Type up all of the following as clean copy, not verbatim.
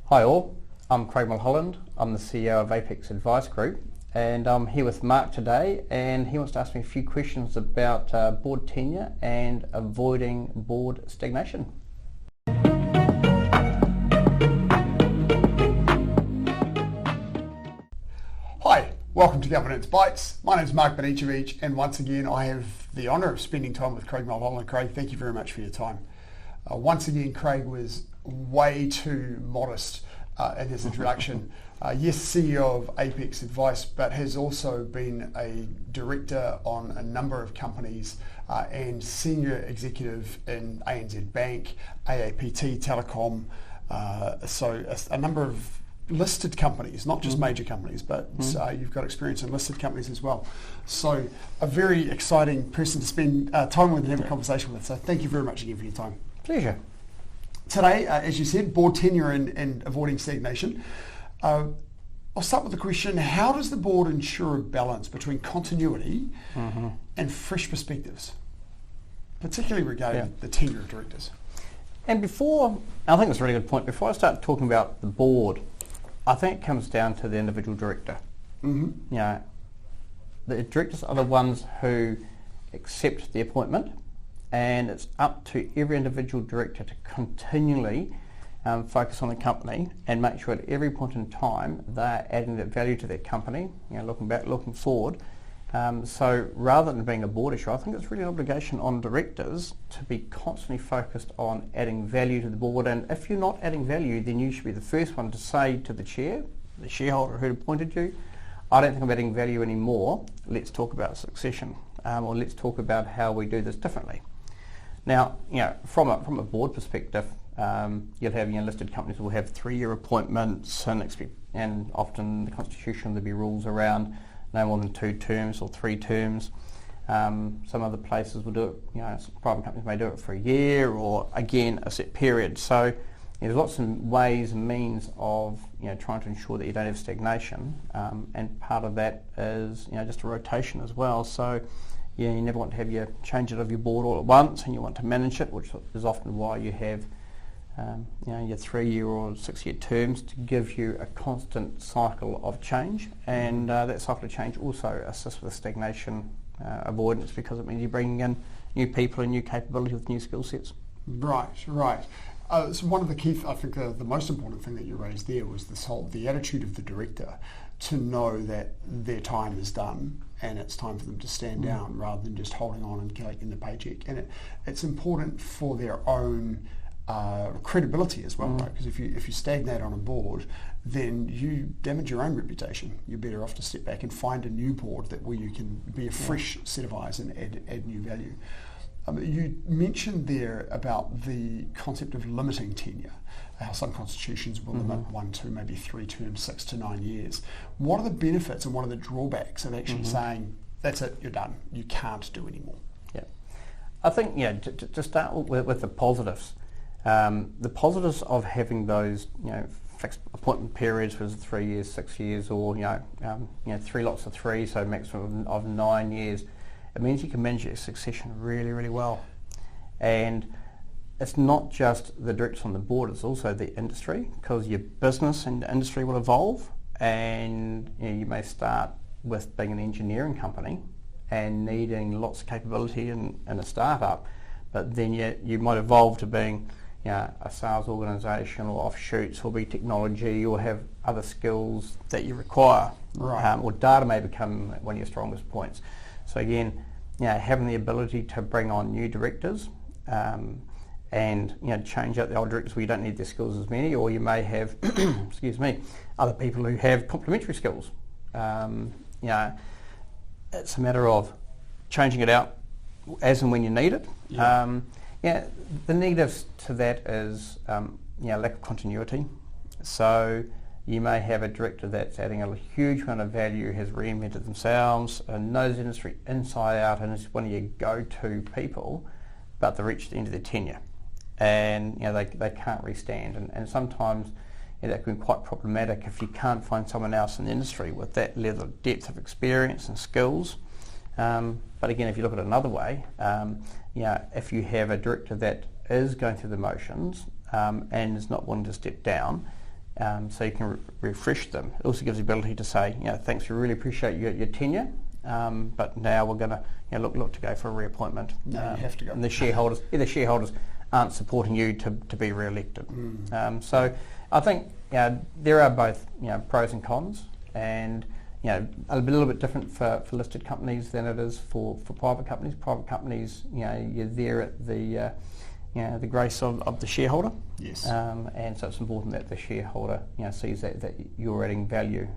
Hi all, I'm Craig Mulholland. I'm the CEO of Apex Advice Group, and I'm here with Mark today, and he wants to ask me a few questions about board tenure and avoiding board stagnation. Hi, welcome to Governance Bites. My name is Mark Banicevich, and once again I have the honour of spending time with Craig Mulholland. Craig, thank you very much for your time. Once again, Craig was way too modest in his introduction. Yes, CEO of Apex Advice, but has also been a director on a number of companies and senior executive in ANZ Bank, AAPT, Telecom, so a number of listed companies, not just major companies, but you've got experience in listed companies as well. So a very exciting person to spend time with and have a conversation with. So thank you very much again for your time. Pleasure. Today, as you said, board tenure and avoiding stagnation. I'll start with the question, how does the board ensure a balance between continuity and fresh perspectives, particularly regarding the tenure of directors? And before, I think that's a really good point, before I start talking about the board, I think it comes down to the individual director. You know, the directors are the ones who accept the appointment, and it's up to every individual director to continually focus on the company and make sure at every point in time they're adding that value to their company, you know, looking back, looking forward. So rather than being a board issue, I think it's really an obligation on directors to be constantly focused on adding value to the board, and if you're not adding value, then you should be the first one to say to the chair, the shareholder who appointed you, I don't think I'm adding value anymore, let's talk about succession, or let's talk about how we do this differently. Now, you know, from a board perspective, you'll have, you know, listed companies will have 3-year appointments, and often the constitution there'll be rules around no more than 2 terms or 3 terms. Some other places will do it, you know, private companies may do it for a year or again a set period. So there's lots of ways and means of, you know, trying to ensure that you don't have stagnation, and part of that is, you know, just a rotation as well. So yeah, you never want to have your change it of your board all at once, and you want to manage it, which is often why you have you know, your 3-year or 6-year terms to give you a constant cycle of change, and that cycle of change also assists with stagnation avoidance, because it means you're bringing in new people and new capability with new skill sets. Right. So one of the key, I think the most important thing that you raised there was the attitude of the director to know that their time is done and it's time for them to stand down rather than just holding on and collecting the paycheck. And it's important for their own credibility as well, right? Because if you stagnate on a board, then you damage your own reputation. You're better off to step back and find a new board where you can be a fresh set of eyes and add new value. You mentioned there about the concept of limiting tenure, how some constitutions will limit 1, 2, maybe 3 terms, 6 to 9 years. What are the benefits and what are the drawbacks of actually saying, that's it, you're done, you can't do anymore? Yeah, I think, yeah, to start with the positives. The positives of having those, you know, fixed appointment periods was 3 years, 6 years, or you know, 3 lots of 3, so maximum of 9 years. It means you can manage your succession really, really well. And it's not just the directors on the board, it's also the industry, because your business and the industry will evolve, and you know, you may start with being an engineering company and needing lots of capability in a startup, but then you might evolve to being, you know, a sales organisation or offshoots, or be technology, or have other skills that you require. Right. Or data may become one of your strongest points. So again, you know, having the ability to bring on new directors and, you know, change out the old directors where you don't need their skills as many, or you may have, excuse me, other people who have complementary skills. You know, it's a matter of changing it out as and when you need it. Yeah, the negatives to that is, you know, lack of continuity. So you may have a director that's adding a huge amount of value, has reinvented themselves, and knows the industry inside out, and is one of your go-to people, but they've reached the end of their tenure, and you know they can't restand, and sometimes, you know, that can be quite problematic if you can't find someone else in the industry with that level of depth of experience and skills. But again, if you look at it another way, you know, if you have a director that is going through the motions and is not wanting to step down, so you can refresh them. It also gives the ability to say, thanks, we really appreciate your tenure, but now we're going to look to go for a reappointment. No, you have to go. And the shareholders aren't supporting you to be re-elected. So I think there are both pros and cons, and a little bit different for listed companies than it is for private companies. Private companies, you're there at the grace of the shareholder. Yes. And so it's important that the shareholder sees that you're adding value.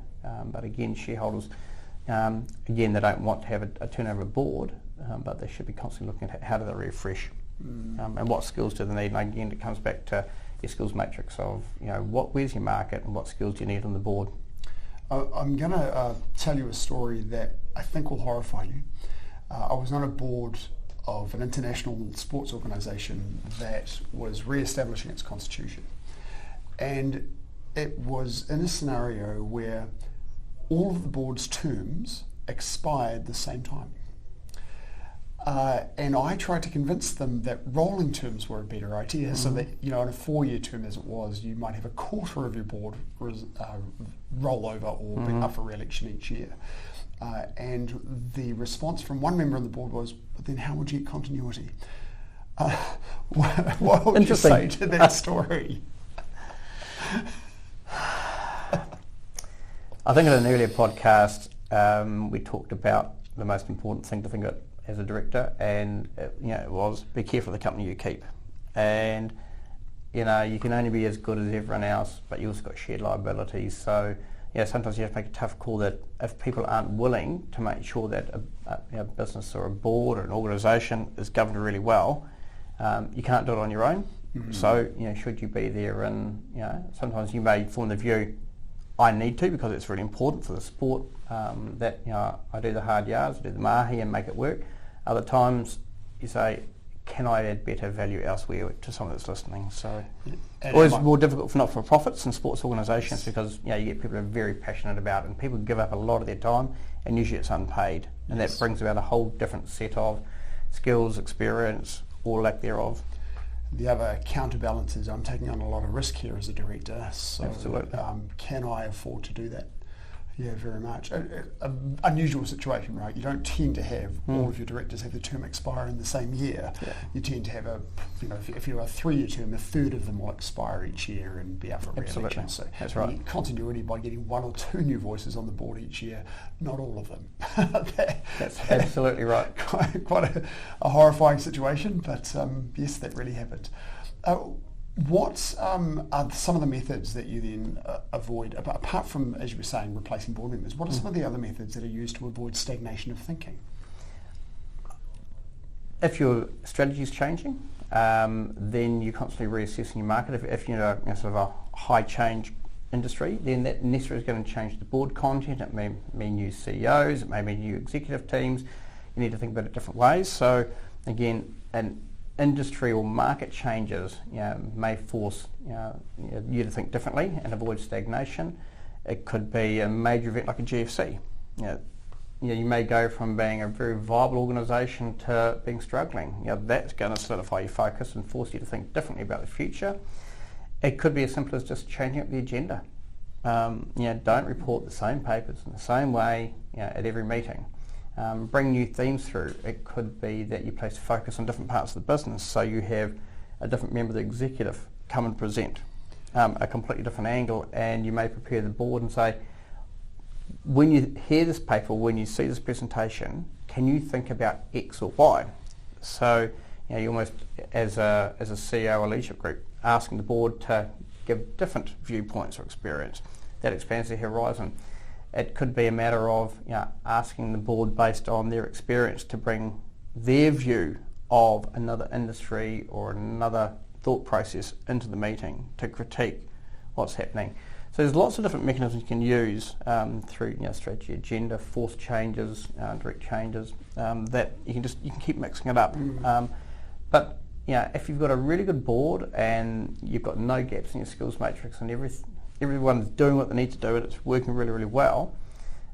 But again, shareholders, they don't want to have a turnover board, but they should be constantly looking at how do they refresh and what skills do they need. And again, it comes back to your skills matrix of where's your market and what skills do you need on the board. I'm going to tell you a story that I think will horrify you. I was on a board of an international sports organisation that was re-establishing its constitution, and it was in a scenario where all of the board's terms expired the same time. And I tried to convince them that rolling terms were a better idea, so that in a 4-year term as it was, you might have a quarter of your board roll over or be up for re-election each year. And the response from one member of the board was, but then how would you get continuity? What would you say to that story? I think in an earlier podcast we talked about the most important thing to think about as a director, and it was be careful of the company you keep. And you can only be as good as everyone else, but you also got shared liabilities. So sometimes you have to make a tough call that if people aren't willing to make sure that a business or a board or an organisation is governed really well, you can't do it on your own. So should you be there, and sometimes you may form the view, I need to because it's really important for the sport that I do the hard yards, I do the mahi and make it work. Other times you say, can I add better value elsewhere to someone that's listening? So always more difficult for not-for-profits and sports organisations because you get people who are very passionate about it, and people give up a lot of their time, and usually it's unpaid, and that brings about a whole different set of skills, experience, or lack thereof. The other counterbalance is I'm taking on a lot of risk here as a director, so can I afford to do that? Yeah, very much. An unusual situation, right? You don't tend to have all of your directors have the term expire in the same year. Yeah. You tend to have if you're a 3-year term, a third of them will expire each year and be up for re-election. So that's right. You get continuity by getting 1 or 2 new voices on the board each year, not all of them. That's absolutely right. Quite a horrifying situation, but yes, that really happened. What are some of the methods that you then avoid, apart from, as you were saying, replacing board members, what are some of the other methods that are used to avoid stagnation of thinking? If your strategy is changing, then you're constantly reassessing your market. If you're sort of a high change industry, then that necessarily is going to change the board content. It may mean new CEOs, it may mean new executive teams. You need to think about it different ways. So again, industry or market changes may force you to think differently and avoid stagnation. It could be a major event like a GFC. You may go from being a very viable organisation to being struggling. That's going to solidify your focus and force you to think differently about the future. It could be as simple as just changing up the agenda. Don't report the same papers in the same way at every meeting. Bring new themes through. It could be that you place focus on different parts of the business, so you have a different member of the executive come and present a completely different angle, and you may prepare the board and say, when you hear this paper, when you see this presentation, can you think about X or Y? So you almost, as a CEO or leadership group, asking the board to give different viewpoints or experience. That expands their horizon. It could be a matter of asking the board based on their experience to bring their view of another industry or another thought process into the meeting to critique what's happening. So there's lots of different mechanisms you can use through strategy, agenda, forced changes, direct changes that you can keep mixing it up. But if you've got a really good board and you've got no gaps in your skills matrix and everyone's doing what they need to do and it's working really, really well,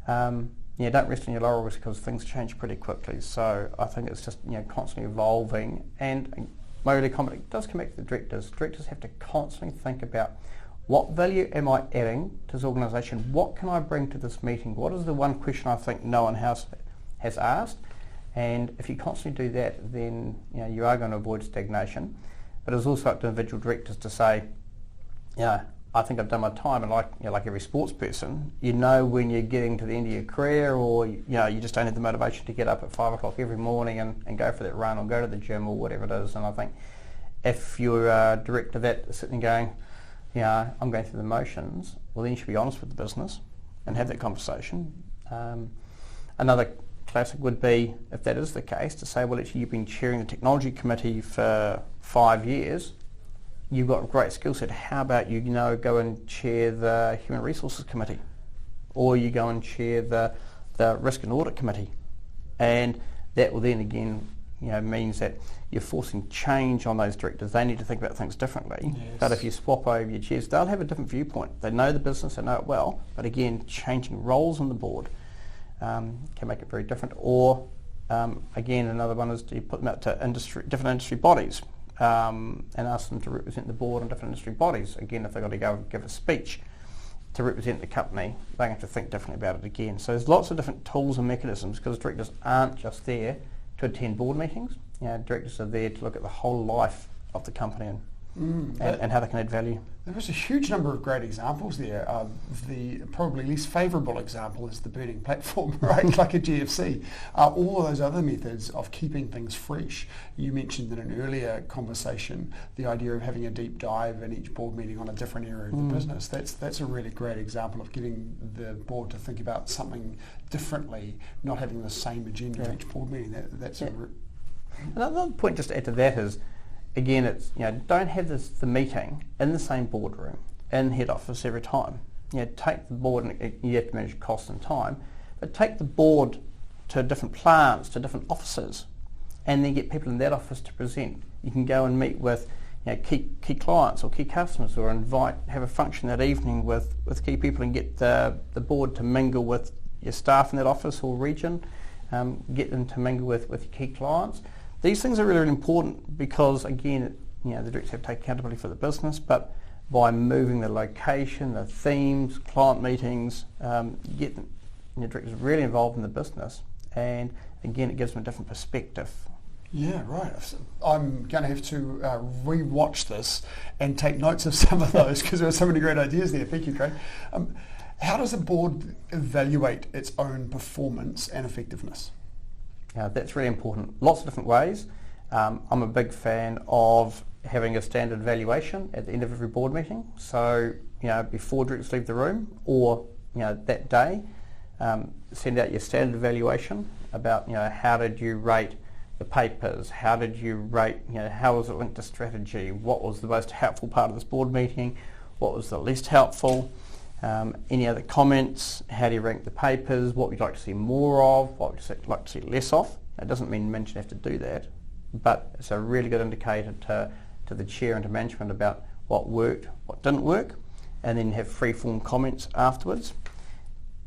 don't rest on your laurels because things change pretty quickly. So I think it's just constantly evolving, and my early comment does come back to the directors. Directors have to constantly think about what value am I adding to this organisation? What can I bring to this meeting? What is the one question I think no one has asked? And if you constantly do that, then you are going to avoid stagnation. But it's also up to individual directors to say, I think I've done my time, and like every sports person, when you're getting to the end of your career, or you just don't have the motivation to get up at 5 o'clock every morning and go for that run or go to the gym or whatever it is. And I think if you're a director that is sitting going, I'm going through the motions, well then you should be honest with the business and have that conversation. Another classic would be, if that is the case, to say, well, actually you've been chairing the technology committee for 5 years. You've got a great skill set. How about you go and chair the Human Resources Committee, or you go and chair the Risk and Audit Committee, and that will then again means that you're forcing change on those directors. They need to think about things differently. Yes. But if you swap over your chairs, they'll have a different viewpoint. They know the business, they know it well, but again, changing roles on the board can make it very different. Or again, another one is to put them out to different industry bodies. And ask them to represent the board and different industry bodies. Again, if they've got to go and give a speech to represent the company, they have to think differently about it again. So there's lots of different tools and mechanisms, because directors aren't just there to attend board meetings. Directors are there to look at the whole life of the company and how they can add value. There was a huge number of great examples there. The probably least favourable example is the burning platform, right, like a GFC. All of those other methods of keeping things fresh. You mentioned in an earlier conversation the idea of having a deep dive in each board meeting on a different area of the business. That's a really great example of getting the board to think about something differently, not having the same agenda each board meeting. Another point just to add to that is, again, it's don't have the meeting in the same boardroom in head office every time. Take the board, and you have to manage costs and time, but take the board to different plants, to different offices, and then get people in that office to present. You can go and meet with key clients or key customers, or have a function that evening with key people, and get the board to mingle with your staff in that office or region, get them to mingle with your key clients. These things are really, really important, because again, the directors have to take accountability for the business, but by moving the location, the themes, client meetings, you get the directors really involved in the business, and again, it gives them a different perspective. Yeah, right. I'm going to have to re-watch this and take notes of some of those, because there are so many great ideas there. Thank you, Craig. How does a board evaluate its own performance and effectiveness? That's really important. Lots of different ways. I'm a big fan of having a standard valuation at the end of every board meeting. So, before directors leave the room, or that day, send out your standard evaluation about how did you rate the papers, how did you rate, how was it linked to strategy, what was the most helpful part of this board meeting, what was the least helpful. Any other comments? How do you rank the papers? What would you like to see more of? What would you like to see less of? It doesn't mean management have to do that, but it's a really good indicator to the chair and to management about what worked, what didn't work, and then have free-form comments afterwards.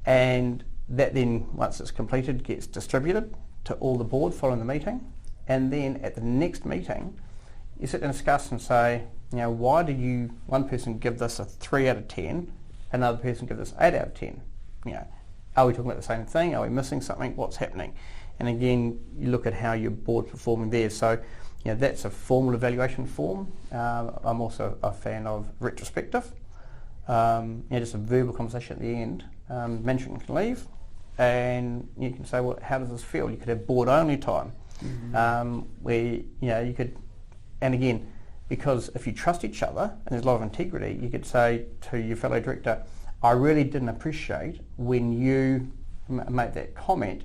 And that then, once it's completed, gets distributed to all the board following the meeting. And then at the next meeting, you sit and discuss and say, why did one person give this a 3 out of 10, another person give this 8 out of 10. Are we talking about the same thing? Are we missing something? What's happening? And again, you look at how your board's performing there. So, that's a formal evaluation form. I'm also a fan of retrospective. Just a verbal conversation at the end. Management can leave, and you can say, well, how does this feel? You could have board-only time, where you could, and again, because if you trust each other and there's a lot of integrity, you could say to your fellow director, I really didn't appreciate when you made that comment.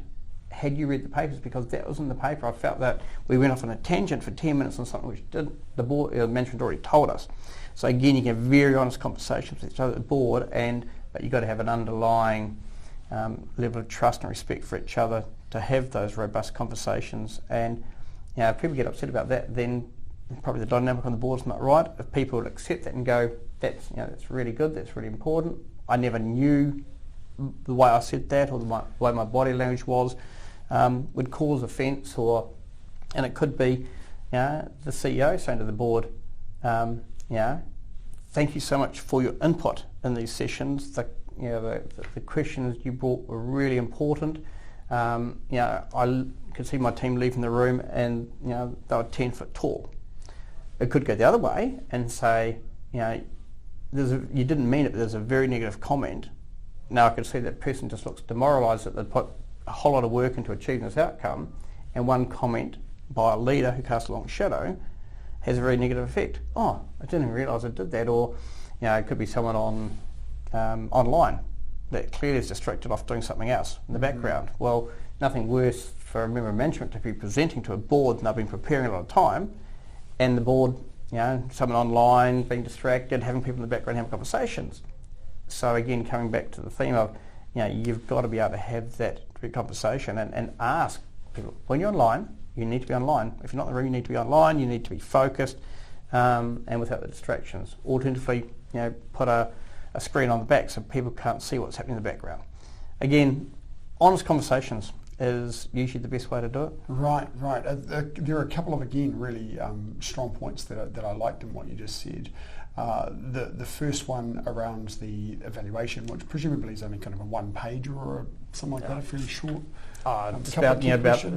Had you read the papers? Because that was in the paper. I felt that we went off on a tangent for 10 minutes on something which the board management already told us. So again, you can have very honest conversations with each other at the board, but you've got to have an underlying level of trust and respect for each other to have those robust conversations. And if people get upset about that, then probably the dynamic on the board is not right. If people would accept that and go, that's really good, that's really important. I never knew the way I said that, or the way my body language was, would cause offence, and it could be the CEO saying to the board, thank you so much for your input in these sessions. The questions you brought were really important. I could see my team leaving the room and they were 10 foot tall. It could go the other way and say, you didn't mean it, but there's a very negative comment. Now I could see that person just looks demoralised that they've put a whole lot of work into achieving this outcome, and one comment by a leader who casts a long shadow has a very negative effect. Oh, I didn't realise I did that. Or it could be someone on online that clearly is distracted off doing something else in the background. Well, nothing worse for a member of management to be presenting to a board and they've been preparing a lot of time, and the board, someone online being distracted, having people in the background having conversations. So again, coming back to the theme of, you've got to be able to have that conversation and ask people, when you're online, you need to be online. If you're not in the room, you need to be online, you need to be focused, and without the distractions. Alternatively, put a screen on the back so people can't see what's happening in the background. Again, honest conversations is usually the best way to do it. Right. There are a couple of, again, really strong points that I liked in what you just said. The first one around the evaluation, which presumably is only kind of a one page or something like that, fairly short. It's about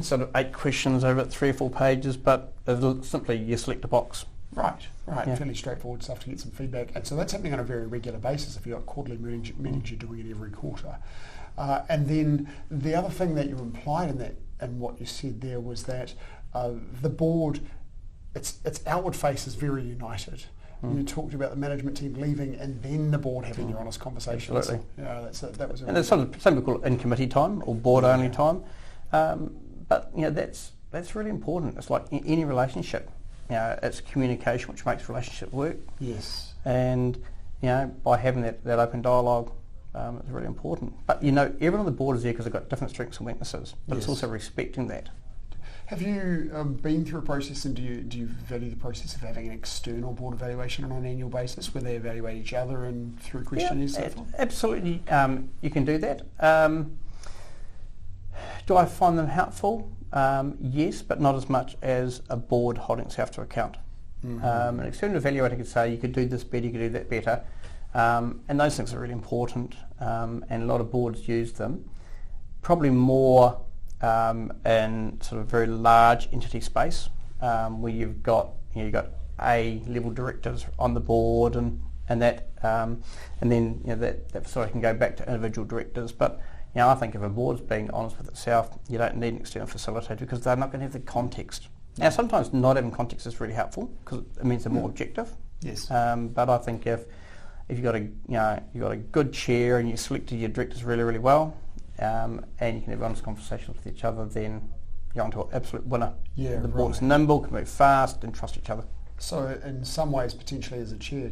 sort of 8 questions over 3 or 4 pages, but simply you select a box. Right. Fairly straightforward stuff to get some feedback. And so that's happening on a very regular basis. If you've got quarterly meetings, you're doing it every quarter. And then the other thing that you implied in that and what you said there was that the board, its outward face is very united. You talked about the management team leaving and then the board having their honest conversations. Absolutely. That was. And there's some people call it in-committee time or board-only time, but that's really important. It's like any relationship. It's communication which makes relationship work. Yes. And by having that open dialogue, it's really important. But everyone on the board is there because they've got different strengths and weaknesses. But it's also respecting that. Have you been through a process, and do you value the process of having an external board evaluation on an annual basis where they evaluate each other and through questionnaires? Absolutely, you can do that. Do I find them helpful? Yes, but not as much as a board holding itself to account. An external evaluator could say you could do this better, you could do that better, and those things are really important, and a lot of boards use them. Probably more in sort of very large entity space, where you've got A-level directors on the board and that, and then that sort of can go back to individual directors. But I think if a board's being honest with itself, you don't need an external facilitator because they're not going to have the context. Now, sometimes not having context is really helpful because it means they're more objective. Yes. But I think if you've got a good chair and you selected your directors really, really well, and you can have honest conversations with each other, then you're onto an absolute winner. Yeah, the board's nimble, can move fast, and trust each other. So, in some ways, potentially as a chair,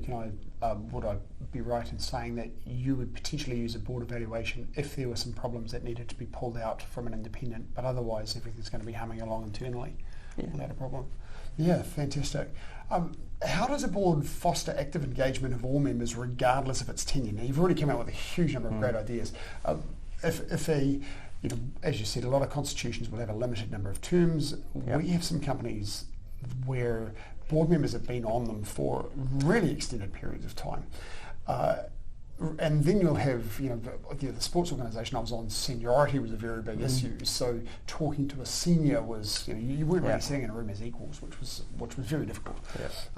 would I be right in saying that you would potentially use a board evaluation if there were some problems that needed to be pulled out from an independent, but otherwise everything's going to be humming along internally without a problem? Yeah, fantastic. How does a board foster active engagement of all members regardless of its tenure? Now, you've already come out with a huge number of great ideas. If as you said, a lot of constitutions will have a limited number of terms. Yep. We have some companies where board members have been on them for really extended periods of time. And then you'll have, the sports organisation I was on, seniority was a very big issue. So talking to a senior was, you weren't really sitting in a room as equals, which was very difficult. Yes.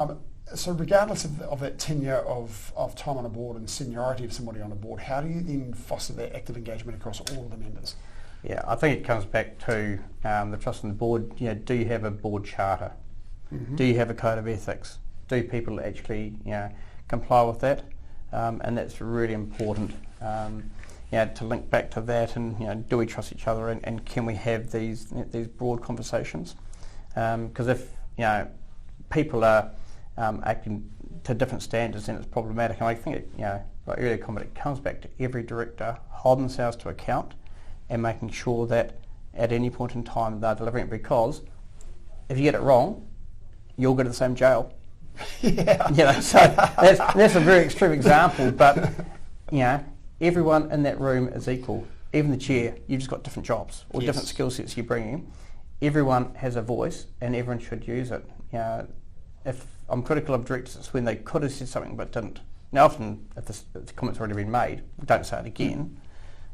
So regardless of that tenure of time on a board and seniority of somebody on a board, how do you then foster that active engagement across all of the members? Yeah, I think it comes back to the trust in the board. Do you have a board charter? Mm-hmm. Do you have a code of ethics? Do people actually comply with that? And that's really important. To link back to that, and do we trust each other, and can we have these broad conversations? Because if people are acting to different standards, then it's problematic. And I think like earlier comment, it comes back to every director holding themselves to account and making sure that at any point in time they're delivering it. Because if you get it wrong, you'll go to the same jail. So that's a very extreme example, but everyone in that room is equal. Even the chair, you've just got different jobs or different skill sets you're bringing. Everyone has a voice, and everyone should use it. If I'm critical of directors, it's when they could have said something but didn't. Now often, if the comment's already been made, don't say it again,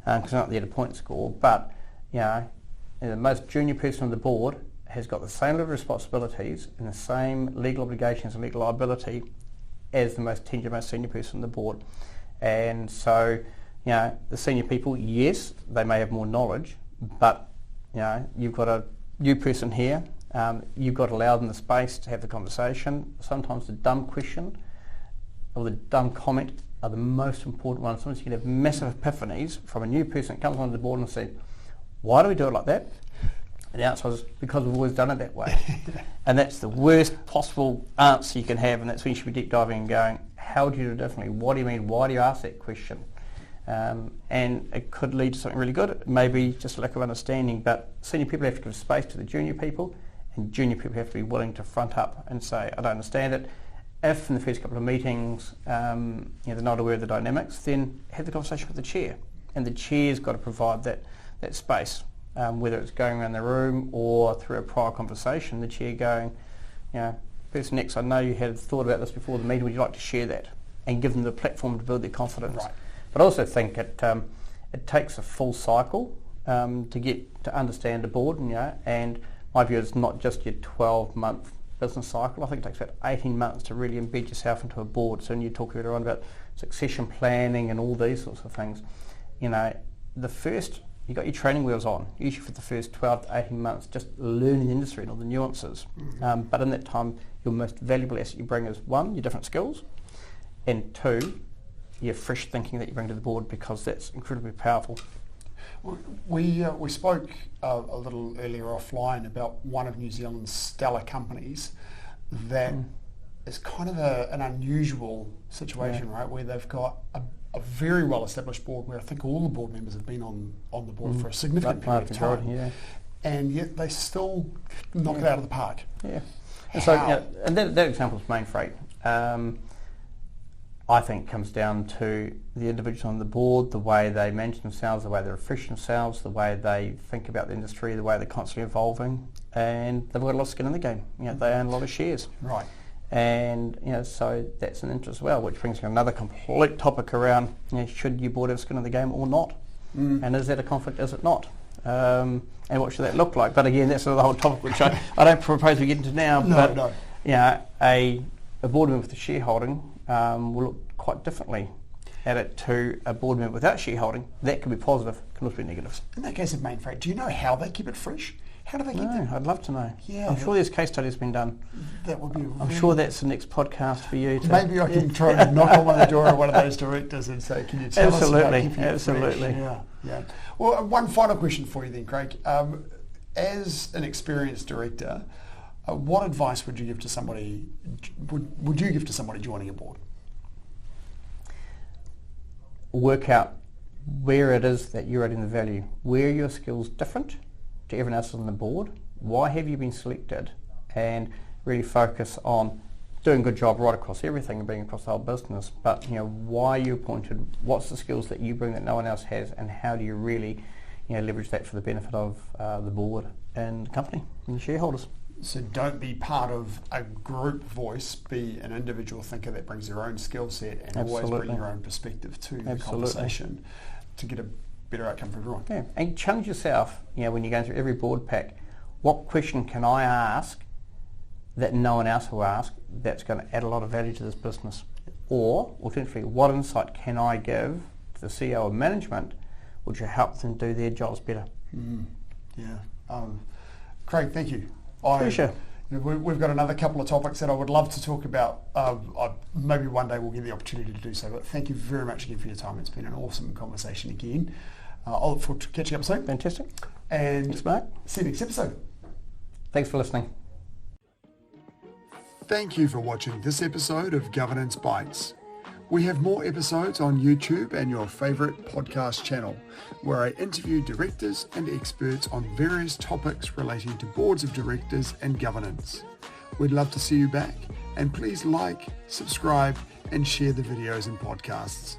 because they're not there to point score, but the most junior person on the board has got the same level of responsibilities and the same legal obligations and legal liability as the most tenured, most senior person on the board. And so, the senior people, yes, they may have more knowledge, but you've got a new person here, you've got to allow them the space to have the conversation. Sometimes the dumb question or the dumb comment are the most important ones. Sometimes you can have massive epiphanies from a new person that comes onto the board and says, why do we do it like that? And the answer is because we've always done it that way. And that's the worst possible answer you can have, and that's when you should be deep diving and going, how do you do it differently? What do you mean? Why do you ask that question? And it could lead to something really good. Maybe just a lack of understanding, but senior people have to give space to the junior people, and junior people have to be willing to front up and say, I don't understand it. If in the first couple of meetings they're not aware of the dynamics, then have the conversation with the chair, and the chair's got to provide that space, whether it's going around the room or through a prior conversation, the chair going, person X, I know you had thought about this before the meeting, would you like to share that? And give them the platform to build their confidence. Right. But I also think it takes a full cycle to get to understand the board, and my view is not just your 12-month business cycle. I think it takes about 18 months to really embed yourself into a board. So when you talk earlier on about succession planning and all these sorts of things, the first, you got your training wheels on, usually for the first 12 to 18 months, just learning the industry and all the nuances. But in that time, your most valuable asset you bring is, one, your different skills, and two, your fresh thinking that you bring to the board, because that's incredibly powerful. We spoke a little earlier offline about one of New Zealand's stellar companies that is kind of an unusual situation, right, where they've got a very well-established board where I think all the board members have been on the board for a significant period of time, and yet they still knock it out of the park. Yeah, and so and that example is Main Freight. I think comes down to the individuals on the board, the way they manage themselves, the way they refresh themselves, the way they think about the industry, the way they're constantly evolving, and they've got a lot of skin in the game. They own a lot of shares. Right. And so that's an interest as well, which brings me another complete topic around should your board have skin in the game or not, and is that a conflict? Is it not? And what should that look like? But again, that's another whole topic which I don't propose we get into now. A board member with a shareholding will look quite differently at it to a board member without shareholding. That can be positive, can also be negative. In that case of Main Freight, do you know how they keep it fresh? How do they keep it? I'd love to know. Yeah, I'm sure there's case studies been done. That would be. I'm sure that's the next podcast for you. Maybe I can try and knock on the door of one of those directors and say, "Can you tell us about keeping it fresh?" Yeah. Well, one final question for you then, Craig. As an experienced director, what advice would you give to somebody? Would you give to somebody joining a board? Work out where it is that you're adding the value. Where are your skills different to everyone else on the board? Why have you been selected? And really focus on doing a good job right across everything and being across the whole business. But why are you appointed? What's the skills that you bring that no one else has? And how do you really leverage that for the benefit of the board and the company and the shareholders? So don't be part of a group voice, be an individual thinker that brings their own skill set and always bring your own perspective to the conversation to get a better outcome for everyone. Yeah, and challenge yourself, when you're going through every board pack, what question can I ask that no one else will ask that's going to add a lot of value to this business? Or, alternatively, what insight can I give to the CEO or management which will help them do their jobs better? Craig, thank you. Pleasure. We've got another couple of topics that I would love to talk about. Maybe one day we'll get the opportunity to do so, but thank you very much again for your time. It's been an awesome conversation again. I'll look forward to catching up soon. Fantastic. And thanks, Mark. See you next episode. Thanks for listening. Thank you for watching this episode of Governance Bites. We have more episodes on YouTube and your favourite podcast channel, where I interview directors and experts on various topics relating to boards of directors and governance. We'd love to see you back, and please like, subscribe, and share the videos and podcasts.